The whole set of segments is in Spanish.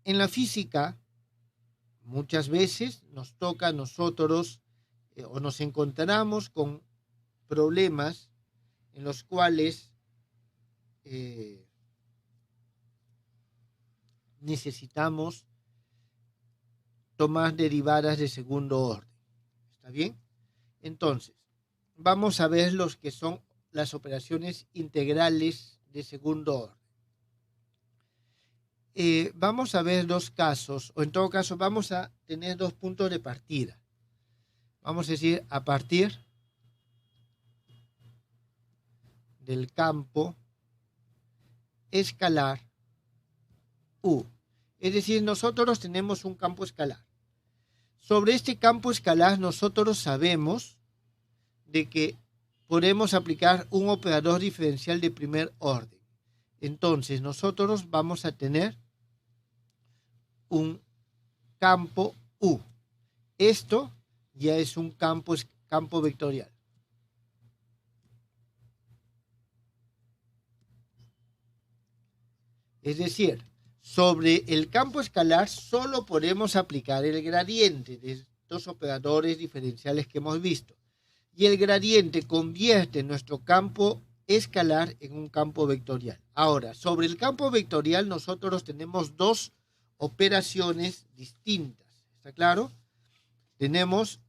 En la física, muchas veces nos toca a nosotros o nos encontramos con problemas en los cuales necesitamos tomar derivadas de segundo orden. ¿Está bien? Entonces, vamos a ver los que son las operaciones integrales de segundo orden. Vamos a ver dos casos, o en todo caso vamos a tener dos puntos de partida. Vamos a decir, a partir del campo escalar U. Es decir, nosotros tenemos un campo escalar. Sobre este campo escalar nosotros sabemos de que podemos aplicar un operador diferencial de primer orden. Entonces nosotros vamos a tener un campo U. Esto ya es un campo vectorial. Es decir, sobre el campo escalar solo podemos aplicar el gradiente de estos operadores diferenciales que hemos visto. Y el gradiente convierte nuestro campo escalar en un campo vectorial. Ahora, sobre el campo vectorial nosotros tenemos dos operaciones distintas. ¿Está claro? Tenemos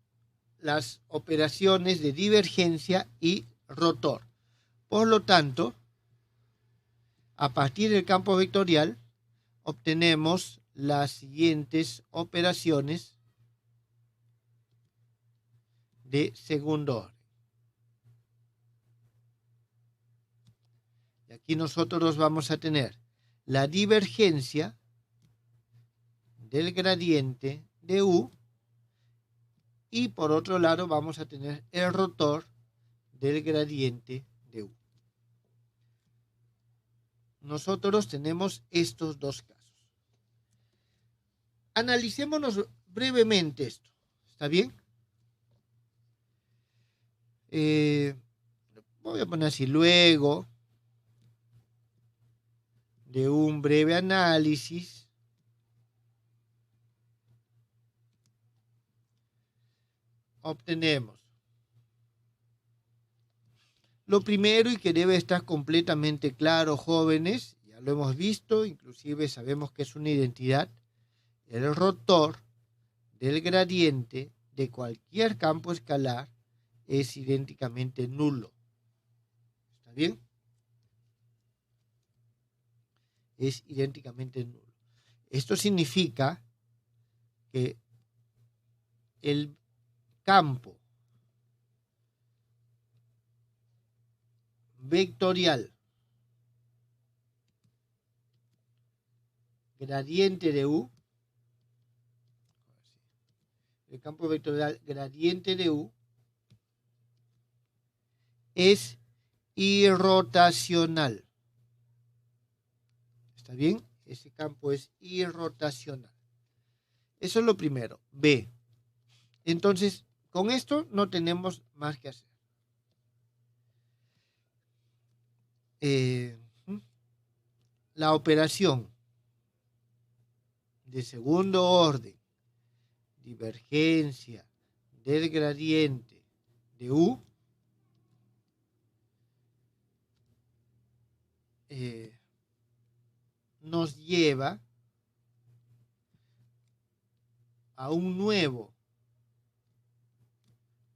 las operaciones de divergencia y rotor. Por lo tanto, a partir del campo vectorial obtenemos las siguientes operaciones de segundo orden. Y aquí nosotros vamos a tener la divergencia del gradiente de U y por otro lado vamos a tener el rotor del gradiente de U. Nosotros tenemos estos dos casos. Analicémonos brevemente esto. ¿Está bien? Voy a poner así, luego de un breve análisis, obtenemos lo primero y que debe estar completamente claro, jóvenes, ya lo hemos visto, inclusive sabemos que es una identidad, el rotor del gradiente de cualquier campo escalar es idénticamente nulo. ¿Está bien? Es idénticamente nulo. Esto significa que el campo vectorial gradiente de U, el campo vectorial gradiente de U es irrotacional. ¿Está bien? Ese campo es irrotacional. Eso es lo primero. B. Entonces, con esto no tenemos más que hacer. La operación de segundo orden, divergencia del gradiente de U, nos lleva a un nuevo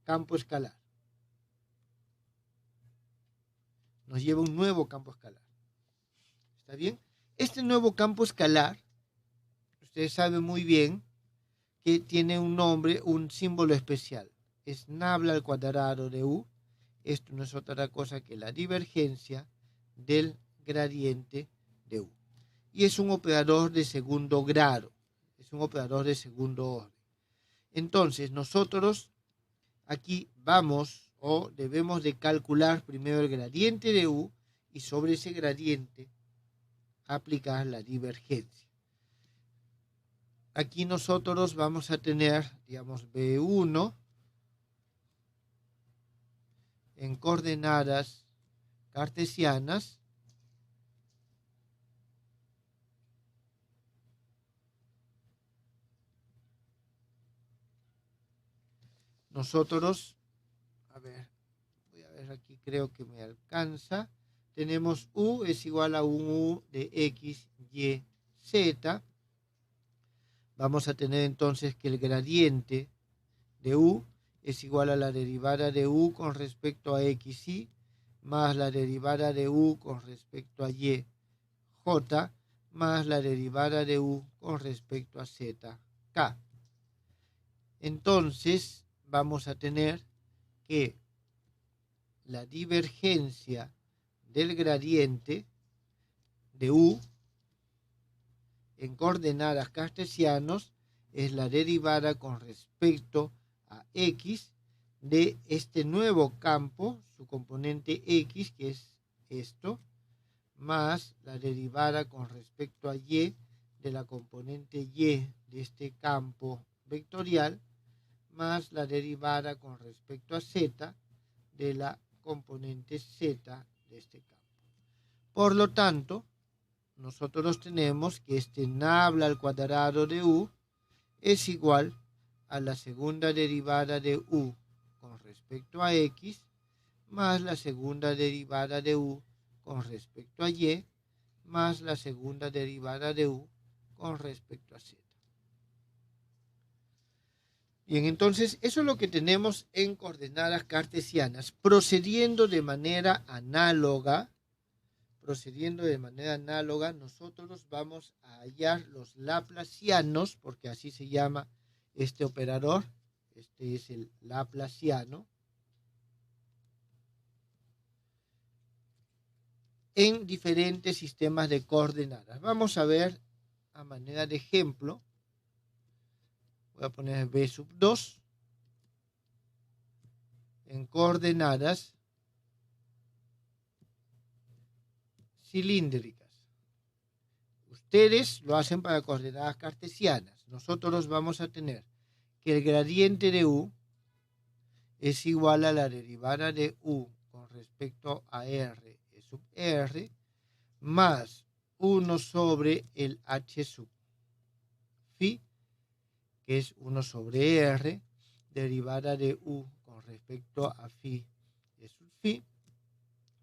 campo escalar. Nos lleva a un nuevo campo escalar. ¿Está bien? Este nuevo campo escalar, ustedes saben muy bien que tiene un nombre, un símbolo especial. Es nabla al cuadrado de U. Esto no es otra cosa que la divergencia del gradiente de U. Y es un operador de segundo grado. Es un operador de segundo orden. Entonces, nosotros aquí vamos o debemos de calcular primero el gradiente de U y sobre ese gradiente aplicar la divergencia. Aquí nosotros vamos a tener, digamos, B1 en coordenadas cartesianas nosotros, a ver, voy a ver aquí, creo que me alcanza. Tenemos U es igual a un U de X, Y, Z. Vamos a tener entonces que el gradiente de U es igual a la derivada de U con respecto a X, Y, más la derivada de U con respecto a Y, J, más la derivada de U con respecto a Z, K. Entonces vamos a tener que la divergencia del gradiente de U en coordenadas cartesianas es la derivada con respecto a X de este nuevo campo, su componente X, que es esto, más la derivada con respecto a Y de la componente Y de este campo vectorial, más la derivada con respecto a Z de la componente Z de este campo. Por lo tanto, nosotros tenemos que este nabla al cuadrado de U es igual a la segunda derivada de U con respecto a X más la segunda derivada de U con respecto a Y más la segunda derivada de U con respecto a Z. Bien, entonces eso es lo que tenemos en coordenadas cartesianas. Procediendo de manera análoga, nosotros vamos a hallar los laplacianos, porque así se llama este operador. Este es el laplaciano. En diferentes sistemas de coordenadas. Vamos a ver a manera de ejemplo. Voy a poner B sub 2 en coordenadas cilíndricas. Ustedes lo hacen para coordenadas cartesianas. Nosotros vamos a tener que el gradiente de U es igual a la derivada de U con respecto a R sub R más 1 sobre el H sub phi, que es 1 sobre R, derivada de U con respecto a phi de sub phi,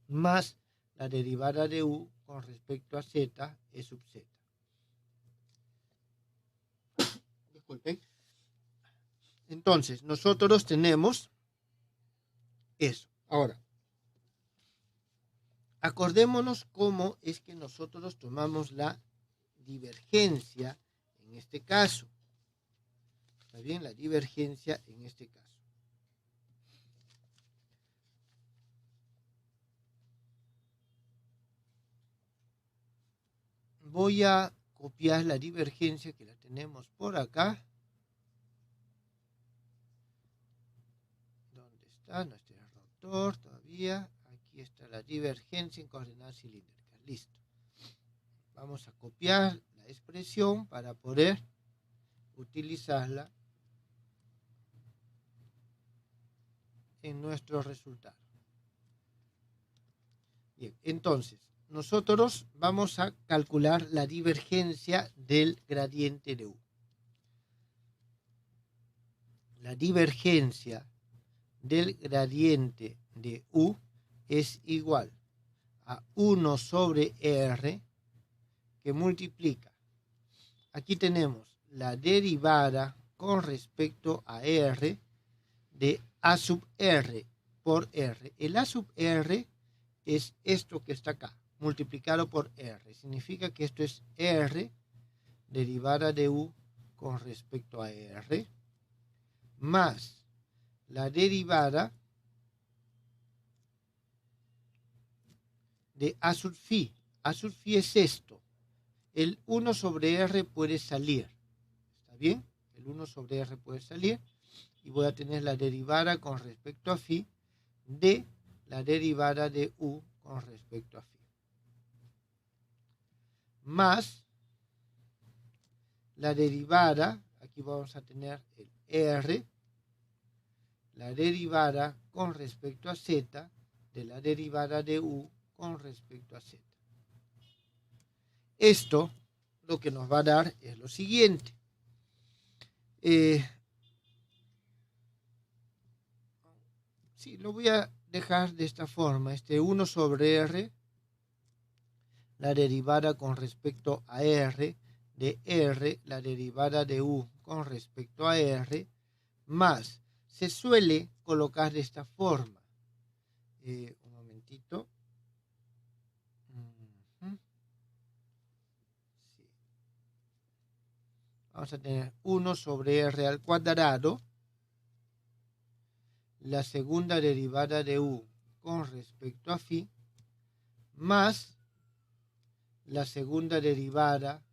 más la derivada de U con respecto a Z e sub Z. Disculpen. Entonces, nosotros tenemos eso. Ahora, acordémonos cómo es que nosotros tomamos la divergencia en este caso. ¿Está bien? La divergencia en este caso. Voy a copiar la divergencia que la tenemos por acá. ¿Dónde está? No está el rotor todavía. Aquí está la divergencia en coordenadas cilíndricas. Listo. Vamos a copiar la expresión para poder utilizarla en nuestro resultado. Bien, entonces, nosotros vamos a calcular la divergencia del gradiente de U. La divergencia del gradiente de U es igual a 1 sobre R que multiplica. Aquí tenemos la derivada con respecto a R de A sub R por R. El A sub R es esto que está acá, multiplicado por R. Significa que esto es R, derivada de U con respecto a R, más la derivada de A sub phi. A sub phi es esto. El 1 sobre R puede salir. ¿Está bien? El 1 sobre R puede salir. Y voy a tener la derivada con respecto a phi de la derivada de U con respecto a phi. Más la derivada, aquí vamos a tener el R, la derivada con respecto a Z de la derivada de U con respecto a Z. Esto lo que nos va a dar es lo siguiente. Sí, lo voy a dejar de esta forma. 1 sobre R, la derivada con respecto a R, de R, la derivada de U con respecto a R, más. Se suele colocar de esta forma. Un momentito. Sí. Vamos a tener 1 sobre R al cuadrado, la segunda derivada de U con respecto a phi, más la segunda derivada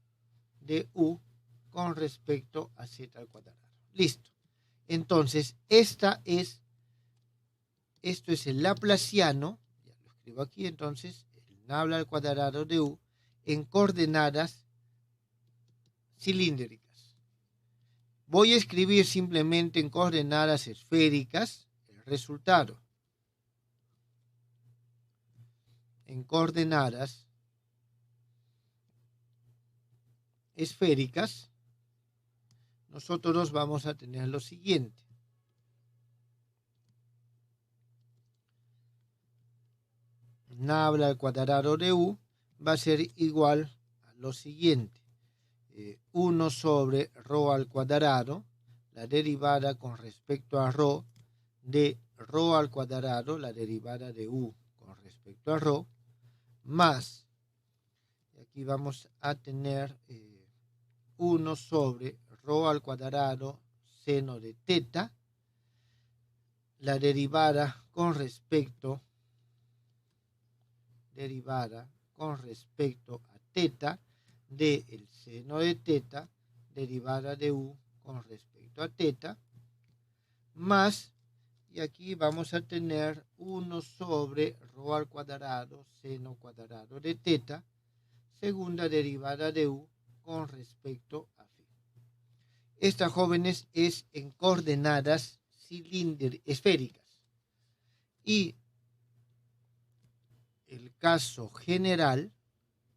de U con respecto a z al cuadrado. Listo. Entonces, esto es el laplaciano, ya lo escribo aquí, entonces, el nabla al cuadrado de U en coordenadas cilíndricas. Voy a escribir simplemente en coordenadas esféricas el resultado. En coordenadas esféricas, nosotros vamos a tener lo siguiente. Nabla al cuadrado de U va a ser igual a lo siguiente. 1 sobre ρ al cuadrado, la derivada con respecto a ρ, de ρ al cuadrado, la derivada de U con respecto a ρ, más, aquí vamos a tener 1 sobre ρ al cuadrado seno de teta, la derivada con respecto a teta de el seno de teta, derivada de U con respecto a teta, más, y aquí vamos a tener 1 sobre ρ al cuadrado seno cuadrado de teta, segunda derivada de U con respecto a phi. Esta, jóvenes, es en coordenadas esféricas. Y el caso general,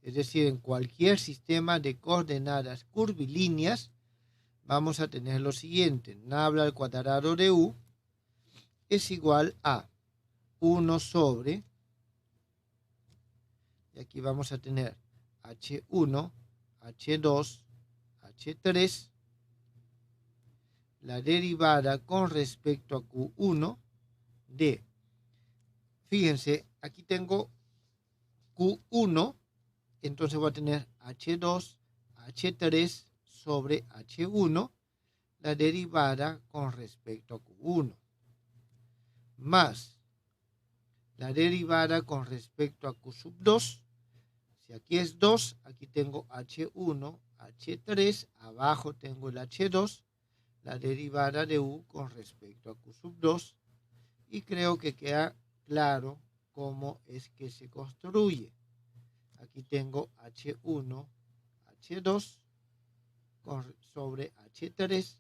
es decir, en cualquier sistema de coordenadas curvilíneas, vamos a tener lo siguiente. Nabla al cuadrado de U es igual a 1 sobre, y aquí vamos a tener H1, H2, H3, la derivada con respecto a Q1 de, fíjense, aquí tengo Q1, entonces voy a tener H2, H3 sobre H1, la derivada con respecto a Q1, más la derivada con respecto a Q sub 2. Si aquí es 2, aquí tengo H1, H3, abajo tengo el H2, la derivada de U con respecto a Q sub 2, y creo que queda claro cómo es que se construye. Aquí tengo H1, H2 sobre H3,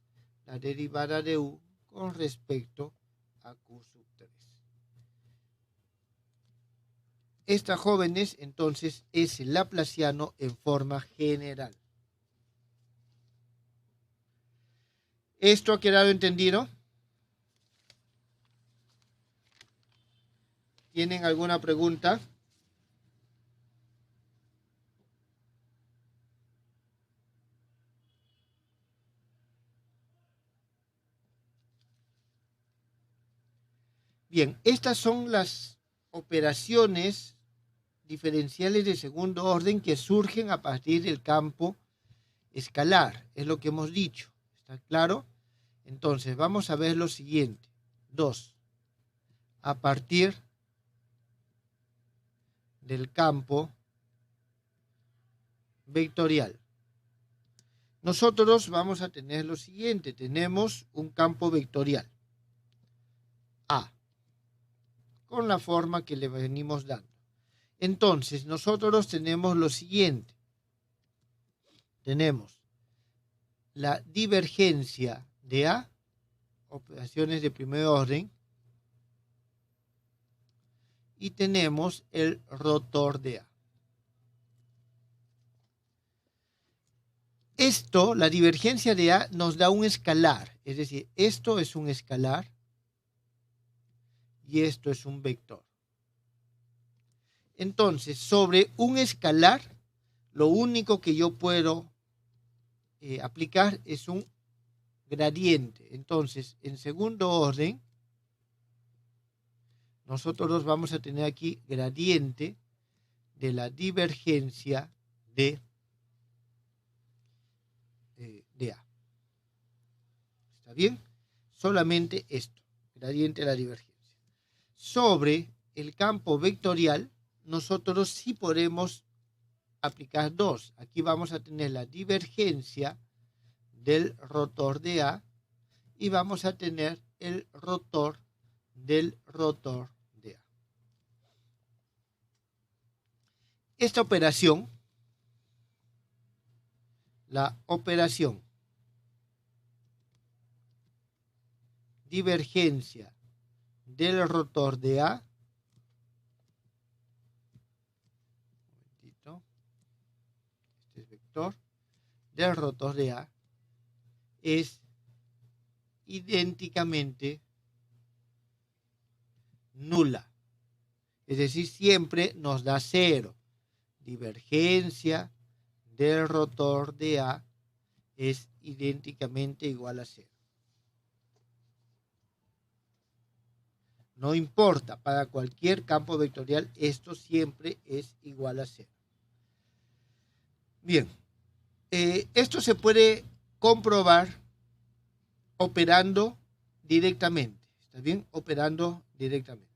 la derivada de U con respecto a Q sub 3. Esta, jóvenes, entonces es el laplaciano en forma general. ¿Esto ha quedado entendido? ¿Tienen alguna pregunta? Bien, estas son las operaciones diferenciales de segundo orden que surgen a partir del campo escalar. Es lo que hemos dicho. ¿Está claro? Entonces, vamos a ver lo siguiente. 2. A partir del campo vectorial. Nosotros vamos a tener lo siguiente. Tenemos un campo vectorial A, con la forma que le venimos dando. Entonces, nosotros tenemos lo siguiente. Tenemos la divergencia de A, operaciones de primer orden, y tenemos el rotor de A. Esto, la divergencia de A, nos da un escalar, es decir, esto es un escalar y esto es un vector. Entonces, sobre un escalar, lo único que yo puedo aplicar es un gradiente. Entonces, en segundo orden, nosotros vamos a tener aquí gradiente de la divergencia de A. ¿Está bien? Solamente esto, gradiente de la divergencia. Sobre el campo vectorial, nosotros sí podemos aplicar dos. Aquí vamos a tener la divergencia del rotor de A y vamos a tener el rotor del rotor de A. Esta operación, la operación divergencia del rotor de A, este es vector, del rotor de A, es idénticamente nula. Es decir, siempre nos da cero. Divergencia del rotor de A es idénticamente igual a cero. No importa, para cualquier campo vectorial esto siempre es igual a cero. Bien, esto se puede comprobar operando directamente. ¿Está bien? Operando directamente.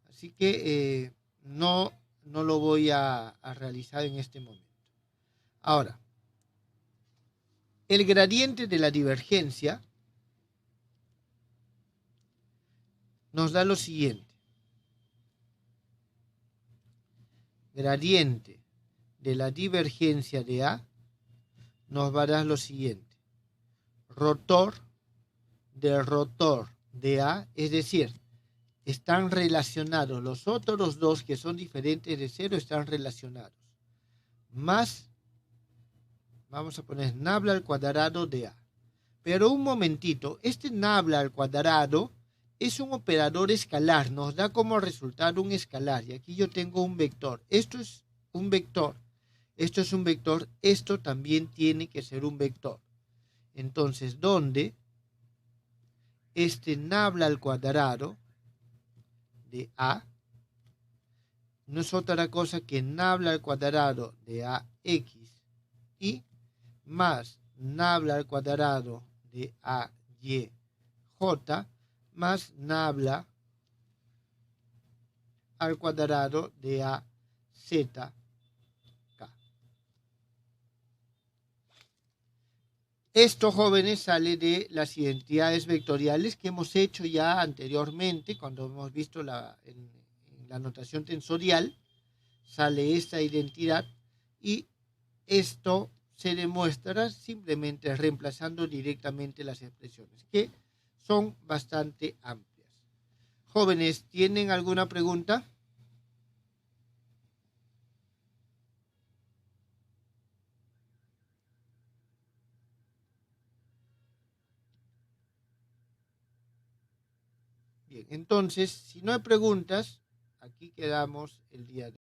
Así que no lo voy a realizar en este momento. Ahora, el gradiente de la divergencia nos da lo siguiente. Gradiente de la divergencia de A nos va a dar lo siguiente. Rotor del rotor de A, es decir, están relacionados. Los otros dos que son diferentes de cero están relacionados. Más, vamos a poner nabla al cuadrado de A. Pero un momentito, este nabla al cuadrado es un operador escalar, nos da como resultado un escalar. Y aquí yo tengo un vector. Esto es un vector. Esto es un vector. Esto también tiene que ser un vector. Entonces, ¿dónde este nabla al cuadrado de A no es otra cosa que nabla al cuadrado de AX y más nabla al cuadrado de AYJ más nabla al cuadrado de AZK. Esto, jóvenes, sale de las identidades vectoriales que hemos hecho ya anteriormente, cuando hemos visto en la notación tensorial, sale esta identidad y esto se demuestra simplemente reemplazando directamente las expresiones, que son bastante amplias. Jóvenes, ¿tienen alguna pregunta? Bien, entonces, si no hay preguntas, aquí quedamos el día de hoy.